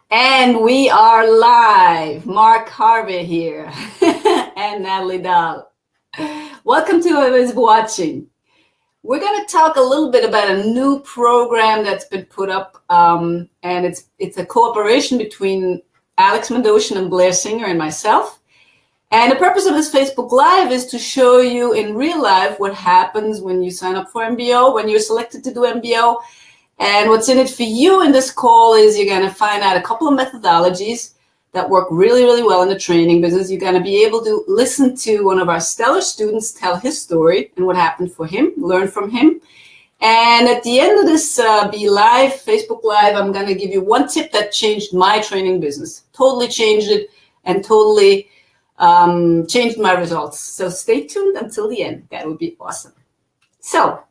And we are live. Mark Harvey here and Nathalie Dahl. Welcome to whoever's watching. We're going to talk a little bit about a new program that's been put up, and it's a cooperation between Alex Mandossian and Blair Singer and myself. And the purpose of this Facebook Live is to show you in real life what happens when you sign up for MBO, when you're selected to do MBO. And what's in it for you in this call is you're going to find out a couple of methodologies that work really, really well in the training business. You're going to be able to listen to one of our stellar students tell his story and what happened for him, learn from him. And at the end of this Be Live, Facebook Live, I'm going to give you one tip that changed my training business. Totally changed it and totally changed my results. So stay tuned until the end. That would be awesome. So,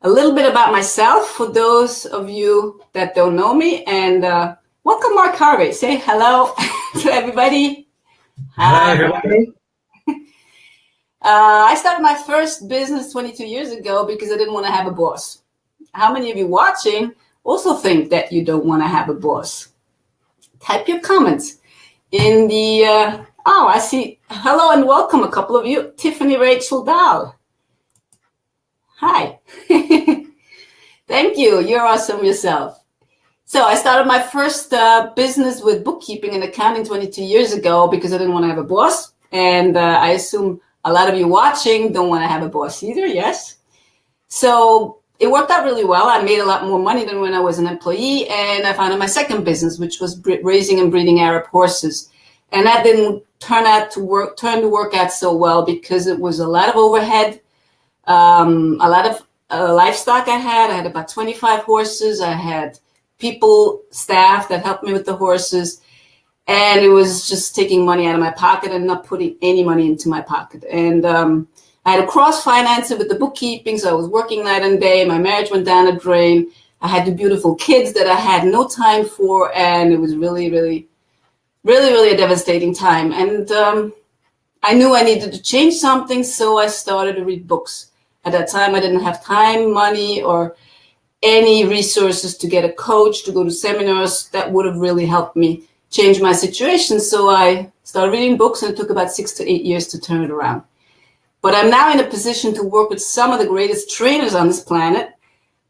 a little bit about myself for those of you that don't know me, and welcome Mark Harvey. Say hello to everybody. Hi, everybody. I started my first business 22 years ago because I didn't want to have a boss. How many of you watching also think that you don't want to have a boss? Type your comments in the, I see, hello and welcome a couple of you. Tiffany Rachel Dahl. Hi. Thank you. You're awesome yourself. So I started my first business with bookkeeping and accounting 22 years ago because I didn't want to have a boss. And I assume a lot of you watching don't want to have a boss either, yes? So it worked out really well. I made a lot more money than when I was an employee. And I founded my second business, which was raising and breeding Arab horses. And that didn't turn to work out so well because it was a lot of overhead. A lot of livestock I had about 25 horses. I had staff that helped me with the horses. And it was just taking money out of my pocket and not putting any money into my pocket. And I had to cross-finance it with the bookkeeping. So I was working night and day. My marriage went down the drain. I had the beautiful kids that I had no time for. And it was really, really, really, really a devastating time. And I knew I needed to change something. So I started to read books. At that time, I didn't have time, money, or any resources to get a coach, to go to seminars that would have really helped me change my situation. So I started reading books, and it took about 6 to 8 years to turn it around. But I'm now in a position to work with some of the greatest trainers on this planet,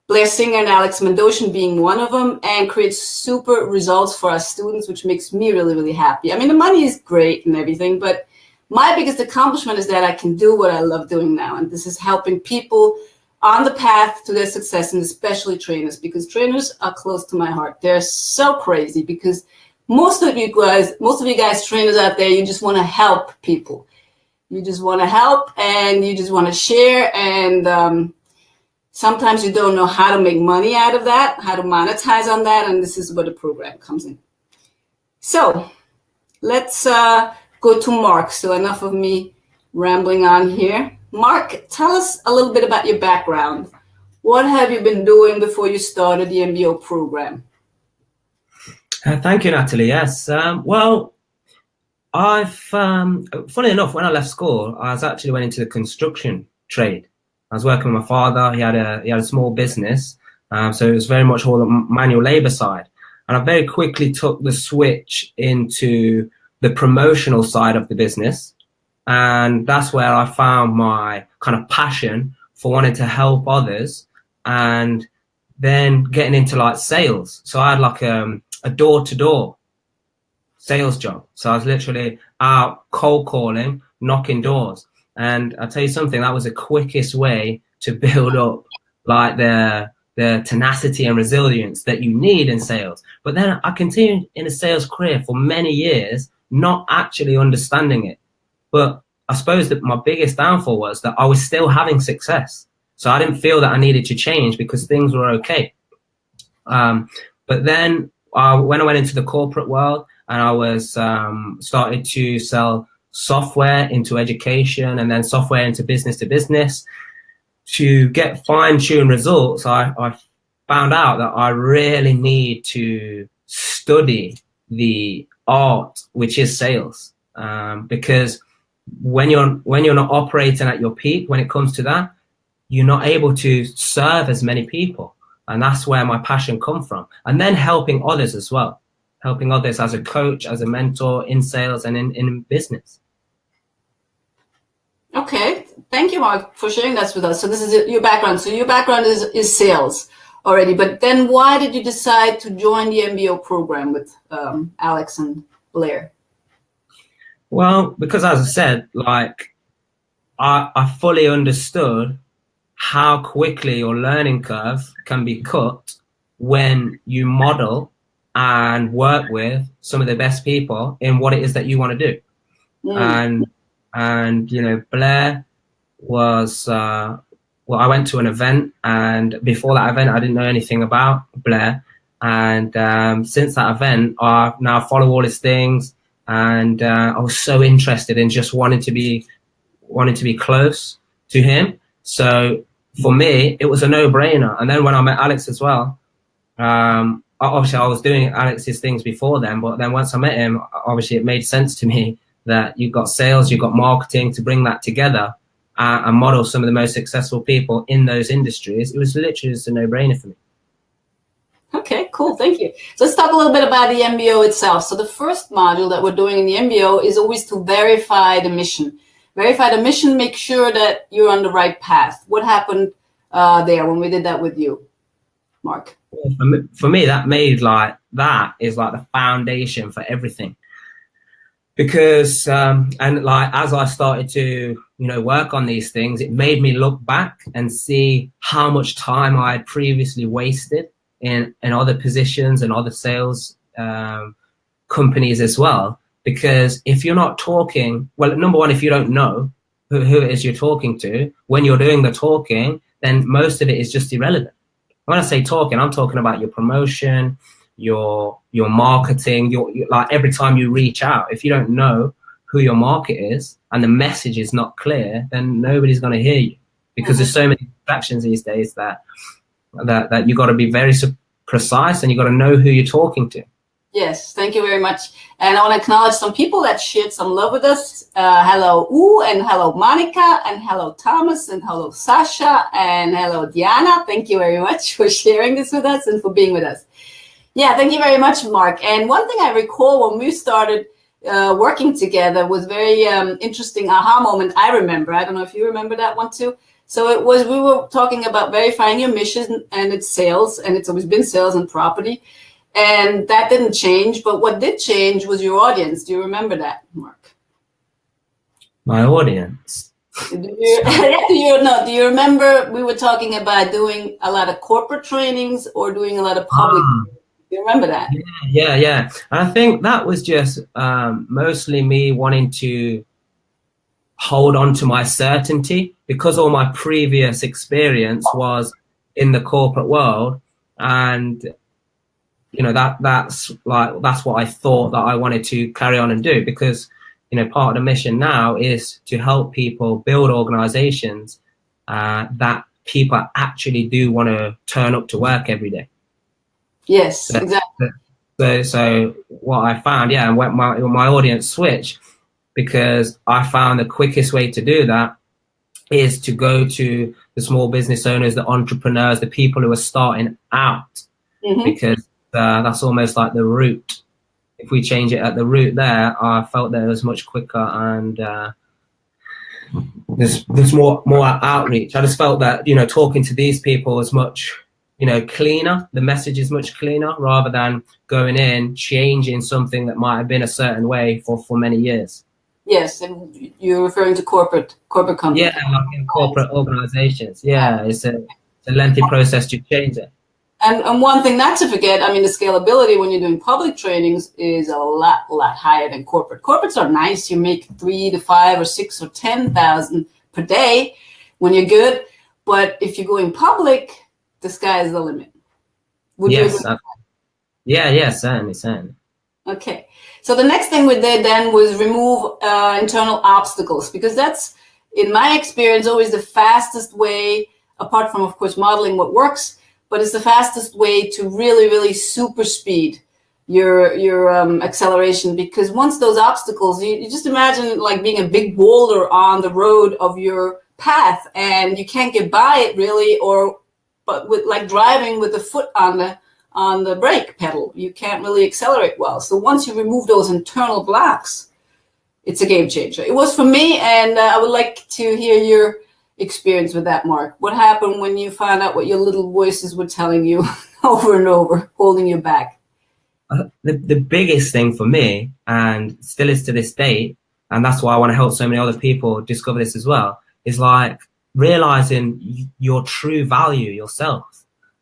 Blair Singer and Alex Mandossian being one of them, and create super results for our students, which makes me really, really happy. I mean, the money is great and everything, but my biggest accomplishment is that I can do what I love doing now. And this is helping people on the path to their success, and especially trainers, because trainers are close to my heart. They're so crazy because most of you guys, trainers out there, you just want to help people. You just want to help and you just want to share. And sometimes you don't know how to make money out of that, how to monetize on that. And this is where the program comes in. So let's go to Mark. So enough of me rambling on here. Mark, tell us a little bit about your background. What have you been doing before you started the MBO program? Thank you, Nathalie. Yes. Well, funny enough, when I left school, I actually went into the construction trade. I was working with my father. He had a small business. So it was very much all the manual labor side. And I very quickly took the switch into the promotional side of the business. And that's where I found my kind of passion for wanting to help others and then getting into like sales. So I had like a door-to-door sales job. So I was literally out cold calling, knocking doors. And I'll tell you something, that was the quickest way to build up like the tenacity and resilience that you need in sales. But then I continued in a sales career for many years, not actually understanding it. But I suppose that my biggest downfall was that I was still having success. So I didn't feel that I needed to change because things were okay. But then when I went into the corporate world and I was started to sell software into education and then software into business to business to get fine-tuned results, I found out that I really need to study the art, which is sales, because when you're not operating at your peak, when it comes to that, you're not able to serve as many people. And that's where my passion comes from. And then helping others as well. helping others as a coach, as a mentor in sales and in business. Okay, thank you, Mark, for sharing that with us. So this is your background. So your background is sales already, but then why did you decide to join the MBO program with Alex and Blair? Well, because as I said, like I fully understood how quickly your learning curve can be cut when you model and work with some of the best people in what it is that you want to do. And you know, Blair was well, I went to an event, and before that event I didn't know anything about Blair, and since that event I now follow all his things, and I was so interested in just wanting to be close to him. So for me it was a no-brainer. And then when I met Alex as well, obviously I was doing Alex's things before then, but then once I met him, obviously it made sense to me that you've got sales, you've got marketing, to bring that together and model some of the most successful people in those industries. It was literally just a no-brainer for me. Okay, cool. Thank you. So let's talk a little bit about the MBO itself. So the first module that we're doing in the MBO is always to verify the mission. Verify the mission, make sure that you're on the right path. What happened there when we did that with you, Mark? For me, that is like the foundation for everything. Because and like as I started to work on these things, it made me look back and see how much time I had previously wasted in other positions and other sales companies as well. Because if you're not talking, well, number one, if you don't know who it is you're talking to, when you're doing the talking, then most of it is just irrelevant. When I say talking, I'm talking about your promotion, your marketing, your like every time you reach out. If you don't know who your market is and the message is not clear, then nobody's going to hear you, because there's so many distractions these days that you got to be very precise, and you got to know who you're talking to. Yes, thank you very much. And I want to acknowledge some people that shared some love with us. Hello, and hello, Monica, and hello, Thomas, and hello, Sasha, and hello, Diana. Thank you very much for sharing this with us and for being with us. Yeah, thank you very much, Mark. And one thing I recall when we started working together was very interesting aha moment. I remember. I don't know if you remember that one too. So it was, we were talking about verifying your mission, and it's sales, and it's always been sales and property. And that didn't change, but what did change was your audience. Do you remember that, Mark? My audience. Do you remember we were talking about doing a lot of corporate trainings or doing a lot of public? Do you remember that? Yeah. And I think that was just mostly me wanting to hold on to my certainty, because all my previous experience was in the corporate world, and that's what I thought that I wanted to carry on and do, because part of the mission now is to help people build organizations that people actually do want to turn up to work every day. Yes, exactly. So what I found, and when my audience switched, because I found the quickest way to do that is to go to the small business owners, the entrepreneurs, the people who are starting out, because that's almost like the root. If we change it at the root there, I felt that it was much quicker, and there's more outreach. I just felt that talking to these people was much cleaner. The message is much cleaner, rather than going in changing something that might have been a certain way for many years. Yes, and you're referring to corporate companies. Yeah, like in corporate organizations. Yeah, it's a lengthy process to change it. And one thing not to forget, I mean, the scalability when you're doing public trainings is a lot higher than corporate. Corporates are nice. You make 3 to 5 or 6 or 10,000 per day when you're good. But if you're going public, the sky is the limit. Would you agree? Yeah, certainly. Okay. So the next thing we did then was remove internal obstacles, because that's, in my experience, always the fastest way, apart from, of course, modeling what works, but it's the fastest way to really super speed your acceleration. Because once those obstacles, you just imagine it like being a big boulder on the road of your path, and you can't get by it really, but with like driving with the foot on on the brake pedal. You can't really accelerate well. So once you remove those internal blocks, it's a game changer. It was for me, and I would like to hear your experience with that, Mark. What happened when you found out what your little voices were telling you over and over, holding you back? The biggest thing for me, and still is to this day, and that's why I want to help so many other people discover this as well, is like realizing your true value yourself.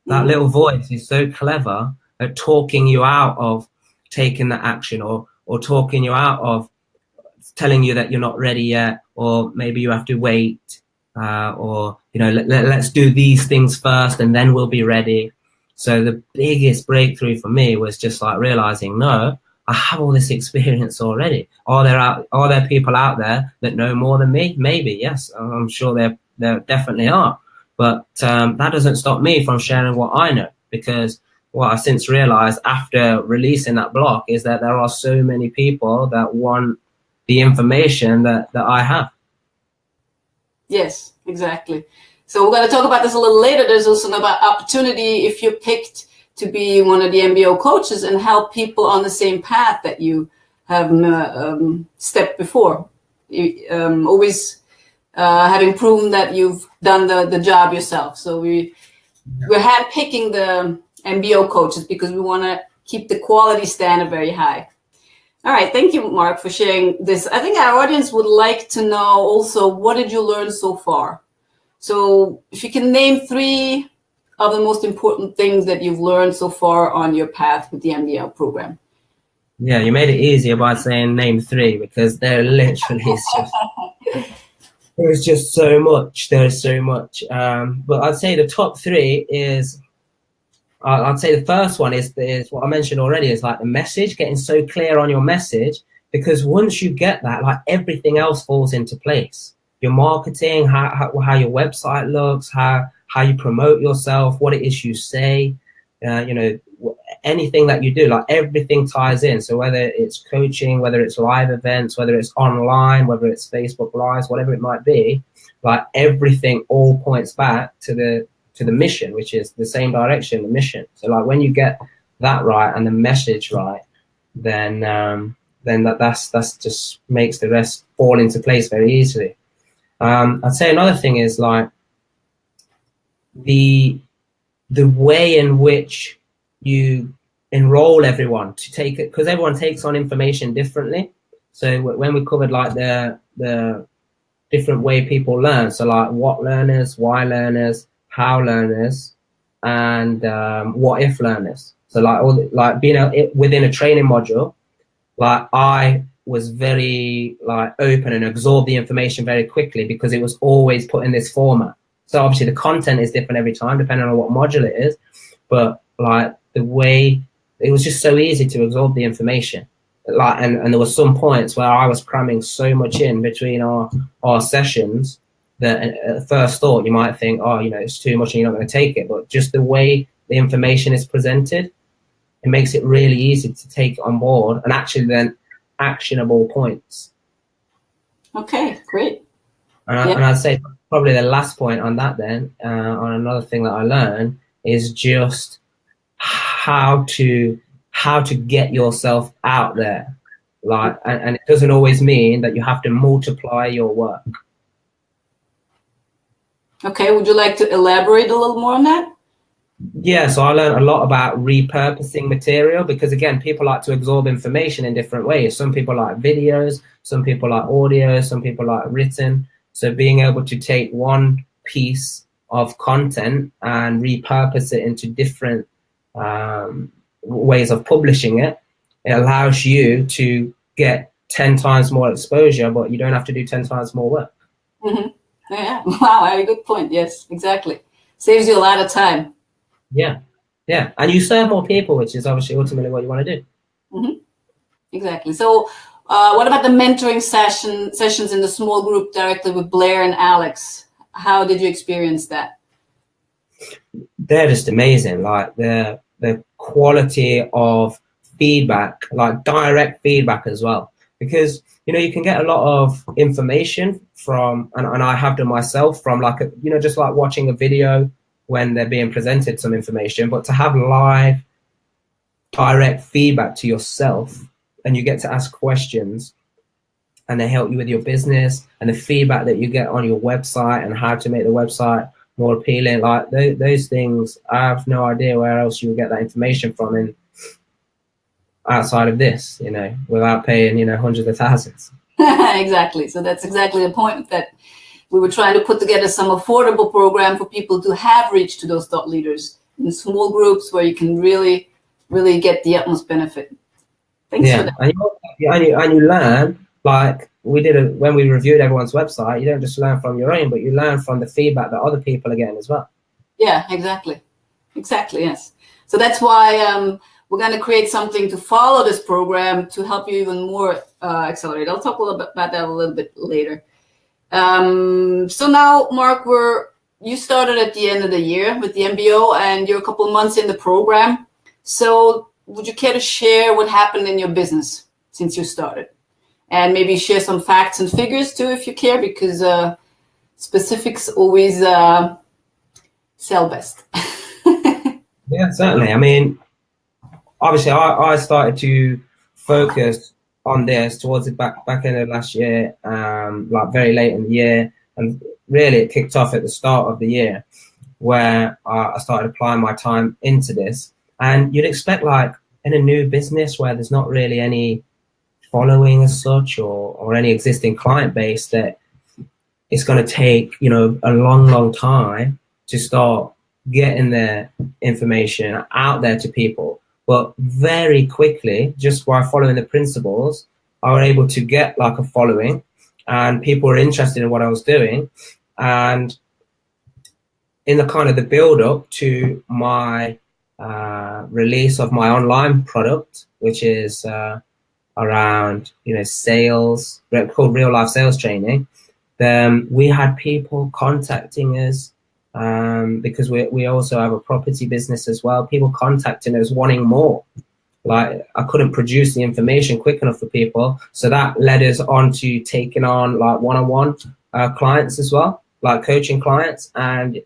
That little voice is so clever at talking you out of taking that action, or talking you out of telling you that you're not ready yet, or maybe you have to wait, or, you know, let's do these things first and then we'll be ready. So the biggest breakthrough for me was just like realizing, no, I have all this experience already. Are there people out there that know more than me? Maybe, yes. I'm sure there definitely are. But that doesn't stop me from sharing what I know, because what I've since realized after releasing that block is that there are so many people that want the information that I have. Yes, exactly. So we're going to talk about this a little later. There's also an opportunity if you're picked to be one of the MBO coaches and help people on the same path that you have stepped before. Always having proven that you've done the job yourself. So we're handpicking the MBO coaches because we want to keep the quality standard very high. All right. Thank you, Mark, for sharing this. I think our audience would like to know also, what did you learn so far? So if you can name 3 of the most important things that you've learned so far on your path with the MBO program. Yeah, you made it easier by saying name 3, because there literally is there's just so much. There's so much. But I'd say the top 3 is, I'd say the first one is what I mentioned already, is like the message, getting so clear on your message, because once you get that, like everything else falls into place. Your marketing, how your website looks, how you promote yourself, what it is you say, you know, anything that you do, like everything ties in. So whether it's coaching, whether it's live events, whether it's online, whether it's Facebook Lives, whatever it might be, like everything all points back to the mission, which is the same direction, the mission. So like when you get that right and the message right, then that's just makes the rest fall into place very easily. I'd say another thing is like the way in which you enroll everyone to take it, because everyone takes on information differently. So when we covered like the different way people learn, so like what learners, why learners, how learners, and what if learners. So like being within a training module, like I was very like open and absorbed the information very quickly, because it was always put in this format. So obviously the content is different every time depending on what module it is, but like the way it was just so easy to absorb the information. Like and there were some points where I was cramming so much in between our sessions that at first thought you might think, oh, you know, it's too much and you're not going to take it. But just the way the information is presented, it makes it really easy to take it on board and actually then actionable points. Okay, great. And I'd say probably the last point on that then, on another thing that I learned, is just how to get yourself out there. Like, and it doesn't always mean that you have to multiply your work. Okay, would you like to elaborate a little more on that? Yeah, so I learned a lot about repurposing material, because again, people like to absorb information in different ways. Some people like videos, some people like audio, some people like written. So being able to take one piece of content and repurpose it into different ways of publishing it, it allows you to get 10 times more exposure, but you don't have to do 10 times more work. Mm-hmm. Yeah, wow, very good point. Yes, exactly. Saves you a lot of time. Yeah, and you serve more people, which is obviously ultimately what you want to do. Mm-hmm. Exactly. So what about the mentoring sessions in the small group directly with Blair and Alex? How did you experience that? They're just amazing. Like the quality of feedback, like direct feedback as well, because you know you can get a lot of information from, and I have done myself, from like just like watching a video when they're being presented some information, but to have live direct feedback to yourself, and you get to ask questions, and they help you with your business, and the feedback that you get on your website and how to make the website more appealing. Like those things, I have no idea where else you would get that information from in outside of this, without paying, hundreds of thousands. Exactly. So that's exactly the point, that we were trying to put together some affordable program for people to have reach to those thought leaders in small groups where you can really, really get the utmost benefit. Thanks for that. And you learn, like we did when we reviewed everyone's website, you don't just learn from your own, but you learn from the feedback that other people are getting as well. Yeah, exactly. Exactly, yes. So that's why we're going to create something to follow this program to help you even more accelerate. I'll talk a little bit about that a little bit later. So now, Mark, you started at the end of the year with the MBO, and you're a couple of months in the program. So would you care to share what happened in your business since you started? And maybe share some facts and figures too, if you care, because specifics always sell best. Yeah, certainly. I mean, obviously, I started to focus on this towards the back end of last year, like very late in the year, and really it kicked off at the start of the year, where I started applying my time into this. And you'd expect, like in a new business where there's not really any following as such, or any existing client base, that it's going to take a long time to start getting their information out there to people. But very quickly, just by following the principles, I was able to get like a following, and people were interested in what I was doing. And in the kind of the build up to my release of my online product, which is around sales, called real life sales training, then we had people contacting us, because we also have a property business as well. People contacting us wanting more. Like I couldn't produce the information quick enough for people, so that led us on to taking on like one-on-one clients as well, like coaching clients, and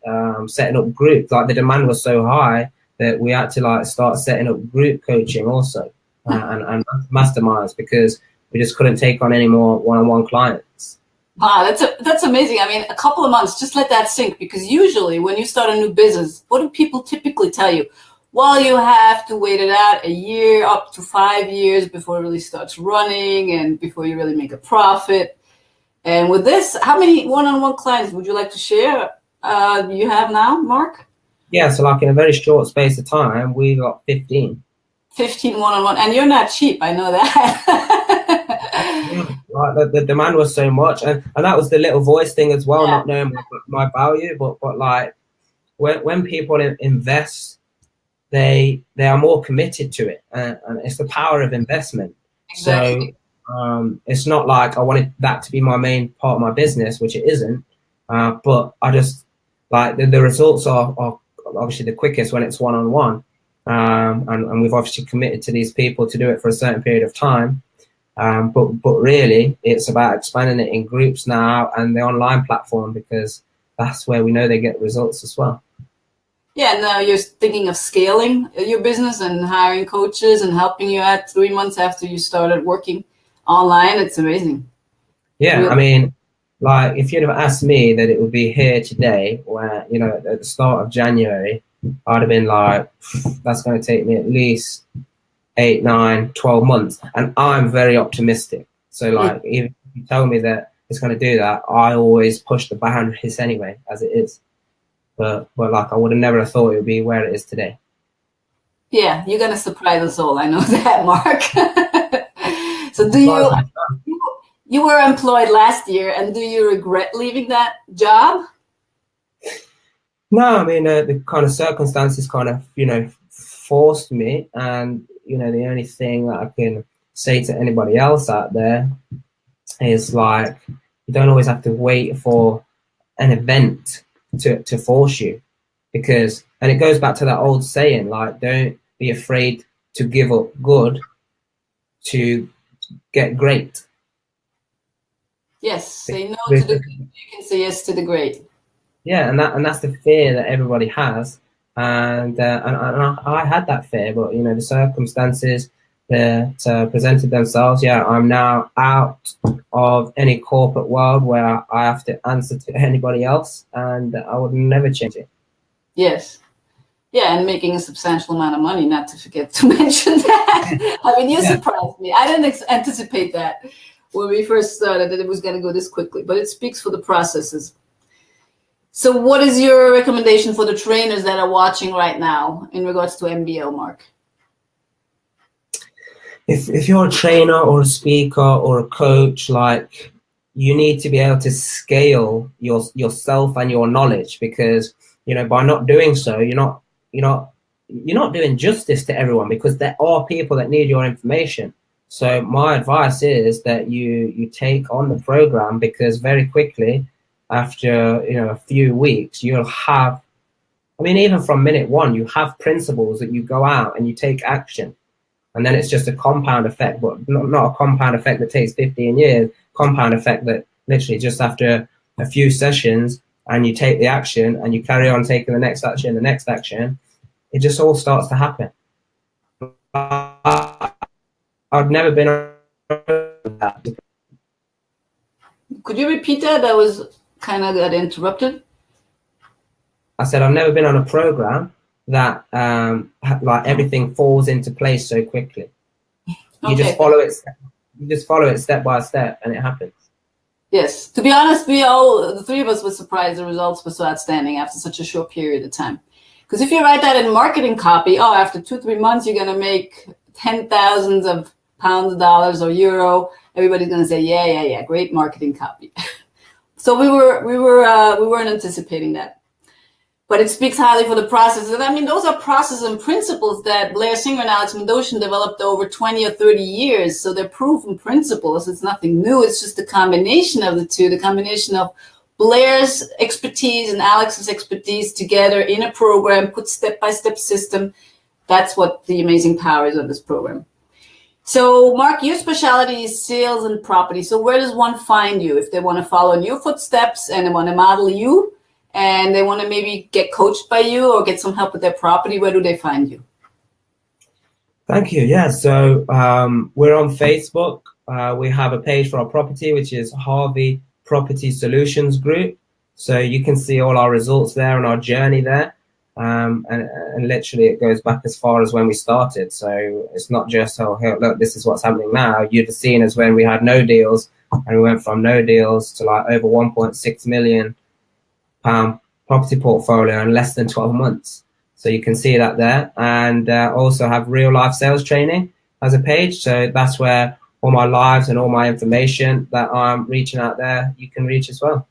setting up groups. Like the demand was so high that we had to like start setting up group coaching also, and masterminds, because we just couldn't take on any more one-on-one clients. Wow, that's amazing. I mean, a couple of months, just let that sink, because usually when you start a new business, what do people typically tell you? Well, you have to wait it out a year, up to 5 years before it really starts running and before you really make a profit. And with this, how many one-on-one clients would you like to share you have now, Mark? Yeah, so like in a very short space of time, we got 15. 15 one-on-one, and you're not cheap, I know that. Yeah, like the demand was so much, and that was the little voice thing as well, not knowing my value, but like when people invest, they are more committed to it, and it's the power of investment. Exactly. So it's not like I wanted that to be my main part of my business, which it isn't, but I just like the results are obviously the quickest when it's one-on-one, and we've obviously committed to these people to do it for a certain period of time, but really it's about expanding it in groups now and the online platform, because that's where we know they get results as well. Yeah, now you're thinking of scaling your business and hiring coaches and helping you out 3 months after you started working online. It's amazing. Yeah, really. I mean, like if you'd have asked me that it would be here today, where, at the start of January, I'd have been like, that's going to take me at least 8, 9, 12 months. And I'm very optimistic. So like, even if you tell me that it's going to do that, I always push the boundaries anyway, as it is. But like I would have never thought it would be where it is today. Yeah, you're gonna surprise us all. I know that, Mark. So you were employed last year, and do you regret leaving that job? No, I mean the kind of circumstances kind of forced me, and the only thing that I can say to anybody else out there is like, you don't always have to wait for an event to force you, because, and it goes back to that old saying, like, don't be afraid to give up good to get great. Yes, say no to the good, you can say yes to the great. Yeah, and that's the fear that everybody has, and I had that fear, but you know, the circumstances that presented themselves. Yeah, I'm now out of any corporate world where I have to answer to anybody else, and I would never change it. Yes. Yeah, and making a substantial amount of money, not to forget to mention that. I mean, you surprised me. I didn't anticipate that when we first started, that it was going to go this quickly, but it speaks for the processes. So what is your recommendation for the trainers that are watching right now in regards to MBO, Mark? If you're a trainer or a speaker or a coach, like, you need to be able to scale yourself and your knowledge, because, you know, by not doing so, you're not doing justice to everyone, because there are people that need your information. So my advice is that you take on the program, because very quickly, after, you know, a few weeks, you'll have, I mean, even from minute one, you have principles that you go out and you take action. And then it's just a compound effect, but not a compound effect that takes 15 years, compound effect that literally just after a few sessions, and you take the action and you carry on taking the next action, it just all starts to happen. I've never been on that. Could you repeat that? That was kind of got interrupted. I said I've never been on a program that like everything falls into place so quickly. You just follow it. You just follow it step by step, and it happens. Yes. To be honest, the three of us were surprised the results were so outstanding after such a short period of time. Because if you write that in marketing copy, after 2-3 months you're going to make 10,000s of pounds, dollars, or euro. Everybody's going to say, yeah, great marketing copy. So we weren't anticipating that. But it speaks highly for the process. And I mean, those are processes and principles that Blair Singer and Alex Mandossian developed over 20 or 30 years. So they're proven principles. It's nothing new. It's just a combination of the two, the combination of Blair's expertise and Alex's expertise together in a program, put step-by-step system. That's what the amazing power is of this program. So, Mark, your specialty is sales and property. So where does one find you if they want to follow in your footsteps and they want to model you? And they want to maybe get coached by you or get some help with their property, where do they find you? Thank you. Yeah, so we're on Facebook. We have a page for our property, which is Harvey Property Solutions Group. So you can see all our results there and our journey there. And literally it goes back as far as when we started. So it's not just, look, this is what's happening now. You'd have seen us when we had no deals, and we went from no deals to like over 1.6 million property portfolio in less than 12 months. So you can see that there, and also have real life sales training as a page. So that's where all my lives and all my information that I'm reaching out there, you can reach as well.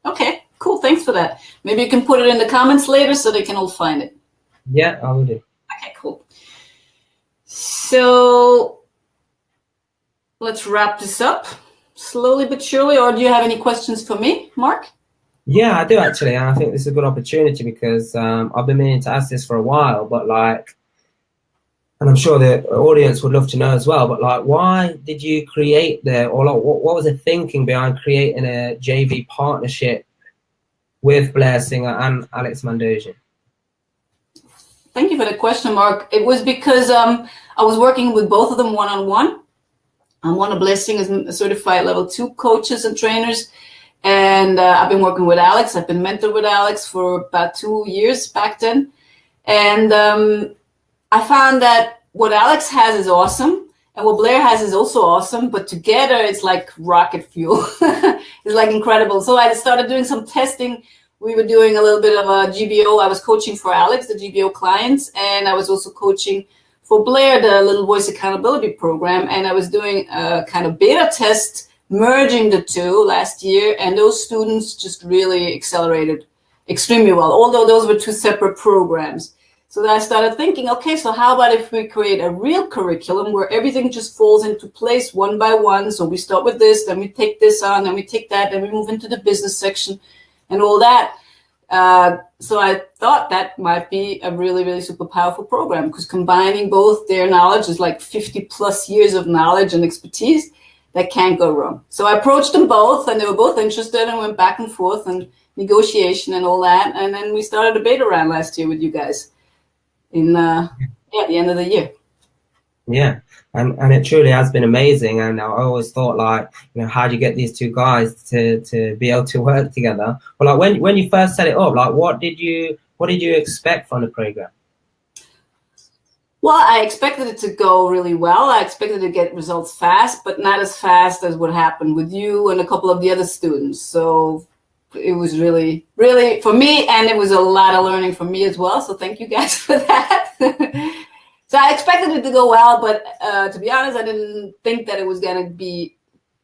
Okay, cool. Thanks for that. Maybe you can put it in the comments later so they can all find it. Yeah, I will do. Okay, cool. So let's wrap this up slowly but surely. Or do you have any questions for me, Mark? Yeah, I do actually, and I think this is a good opportunity because I've been meaning to ask this for a while, but like, and I'm sure the audience would love to know as well, but like, why did you create or like, what was the thinking behind creating a JV partnership with Blair Singer and Alex Mandossian? Thank you for the question, Mark. It was because I was working with both of them one-on-one. I'm one of Blair Singer's certified level 2 coaches and trainers. And I've been working with Alex. I've been mentored with Alex for about 2 years back then. And I found that what Alex has is awesome. And what Blair has is also awesome. But together, it's like rocket fuel. It's like incredible. So I started doing some testing. We were doing a little bit of a GBO. I was coaching for Alex, the GBO clients. And I was also coaching for Blair, the Little Voice Accountability Program. And I was doing a kind of beta test, merging the two last year, and those students just really accelerated extremely well, although those were 2 separate programs. So then I started thinking, okay, so how about if we create a real curriculum where everything just falls into place one by one? So we start with this, then we take this on, then we take that, then we move into the business section and all that. So I thought that might be a really, really super powerful program, because combining both their knowledge is like 50 plus years of knowledge and expertise. That can't go wrong. So I approached them both, and they were both interested, and went back and forth. And negotiation and all that. And then we started a beta round last year with you guys in the end of the year. Yeah, and it truly has been amazing. And I always thought, like, how do you get these two guys to be able to work together? But like when you first set it up, like what did you expect from the program? Well, I expected it to go really well. I expected to get results fast, but not as fast as what happened with you and a couple of the other students. So it was really, really for me, and it was a lot of learning for me as well. So thank you guys for that. So I expected it to go well, but to be honest, I didn't think that it was going to be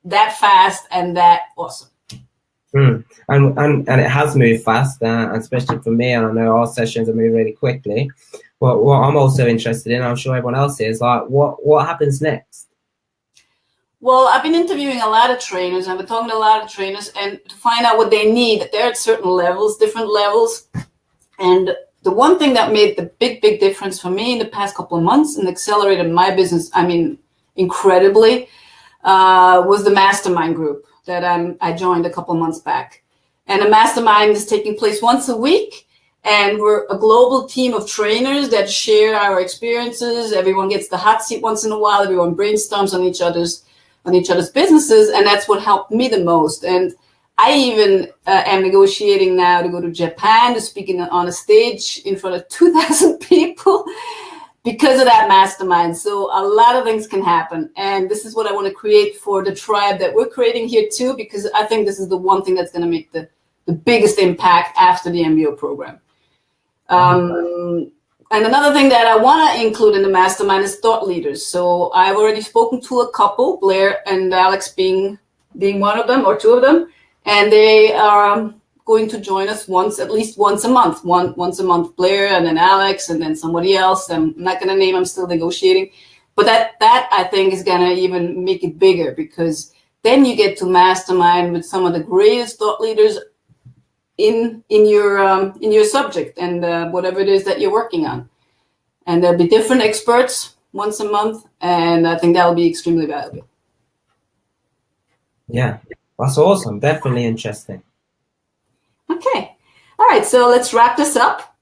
that fast and that awesome. And it has moved fast, especially for me, and I know our sessions have moved really quickly. But what I'm also interested in, I'm sure everyone else is, like, what happens next? Well, I've been interviewing a lot of trainers. I've been talking to a lot of trainers, and to find out what they need. They're at certain levels, different levels. And the one thing that made the big difference for me in the past couple of months and accelerated my business, I mean, incredibly, was the mastermind group that I joined a couple of months back. And the mastermind is taking place once a week. And we're a global team of trainers that share our experiences. Everyone gets the hot seat once in a while. Everyone brainstorms on each other's businesses. And that's what helped me the most. And I even am negotiating now to go to Japan to speak on a stage in front of 2,000 people because of that mastermind. So a lot of things can happen. And this is what I want to create for the tribe that we're creating here too, because I think this is the one thing that's going to make the biggest impact after the MBO program. And another thing that I want to include in the mastermind is thought leaders. So I've already spoken to a couple, Blair and Alex being one of them or two of them, and they are going to join us at least once a month. Once a month, Blair, and then Alex, and then somebody else. I'm not going to name, I'm still negotiating. But that I think is going to even make it bigger, because then you get to mastermind with some of the greatest thought leaders in your subject and whatever it is that you're working on. And there'll be different experts once a month, and I think that'll be extremely valuable. Yeah, that's awesome. Definitely interesting. Okay. All right. So let's wrap this up.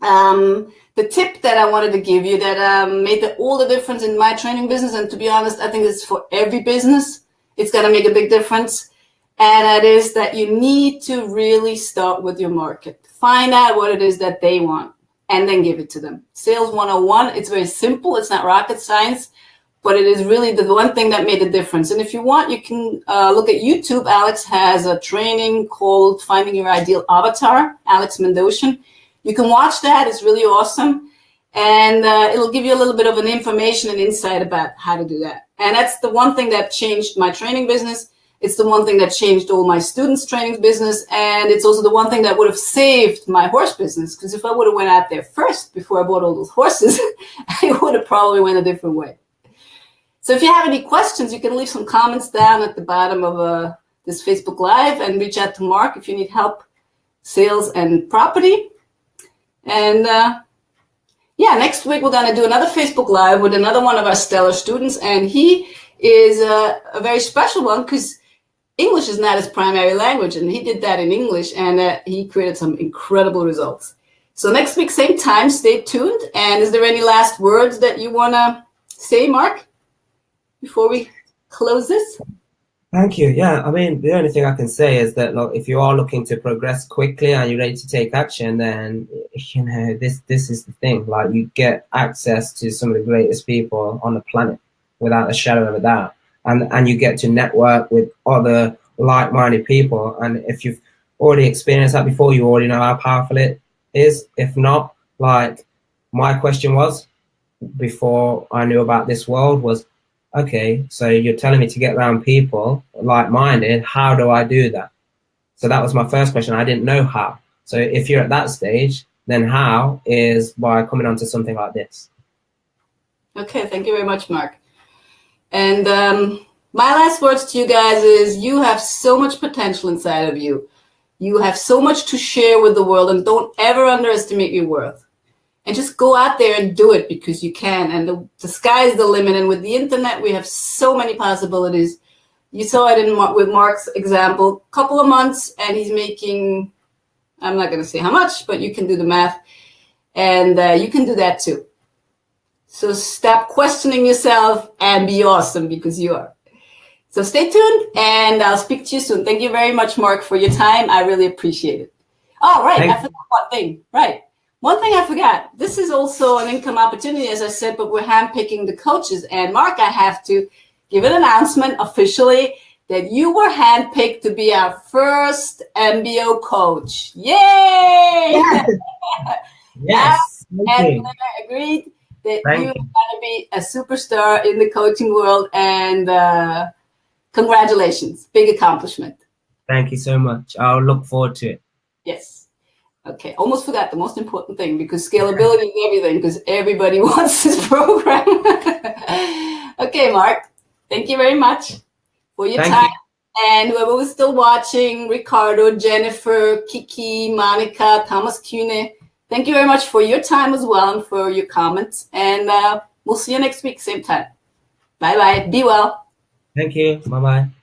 The tip that I wanted to give you that made all the difference in my training business, and to be honest, I think it's for every business, it's going to make a big difference. And that is that you need to really start with your market. Find out what it is that they want and then give it to them. Sales 101, it's very simple. It's not rocket science, but it is really the one thing that made a difference. And if you want, you can look at YouTube. Alex has a training called Finding Your Ideal Avatar, Alex Mandossian. You can watch that. It's really awesome. And it'll give you a little bit of an information and insight about how to do that. And that's the one thing that changed my training business. It's the one thing that changed all my students' training business. And it's also the one thing that would have saved my horse business. Because if I would have went out there first before I bought all those horses, I would have probably went a different way. So if you have any questions, you can leave some comments down at the bottom of this Facebook Live and reach out to Mark if you need help, sales and property. And next week we're going to do another Facebook Live with another one of our stellar students. And he is a very special one because English is not his primary language, and he did that in English, and he created some incredible results. So next week, same time, stay tuned. And is there any last words that you want to say, Mark, before we close this? Thank you. Yeah, I mean, the only thing I can say is that, look, if you are looking to progress quickly and you're ready to take action, then, this is the thing. Like, you get access to some of the greatest people on the planet without a shadow of a doubt. And you get to network with other like-minded people. And if you've already experienced that before, you already know how powerful it is. If not, like, my question was, before I knew about this world, was, okay, so you're telling me to get around people like-minded, how do I do that? So that was my first question. I didn't know how. So if you're at that stage, then how is by coming onto something like this. Okay, thank you very much, Mark. And my last words to you guys is you have so much potential inside of you. You have so much to share with the world, and don't ever underestimate your worth. And just go out there and do it because you can. And the sky is the limit. And with the internet, we have so many possibilities You saw it with Mark's example, couple of months, and he's making, I'm not going to say how much, but you can do the math, and you can do that too. So stop questioning yourself and be awesome, because you are. So stay tuned, and I'll speak to you soon. Thank you very much, Mark, for your time. I really appreciate it. Oh, right. I forgot one thing. Right. One thing I forgot. This is also an income opportunity, as I said, but we're handpicking the coaches. And Mark, I have to give an announcement officially that you were handpicked to be our first MBO coach. Yay! Yes. And Blair agreed that you are going to be a superstar in the coaching world. And congratulations. Big accomplishment. Thank you so much. I'll look forward to it. Yes. Okay. Almost forgot the most important thing, because scalability is everything, because everybody wants this program. Okay, Mark. Thank you very much for your time. And whoever was still watching, Ricardo, Jennifer, Kiki, Monica, Thomas Kuhne, thank you very much for your time as well and for your comments. And we'll see you next week, same time. Bye-bye. Be well. Thank you. Bye-bye.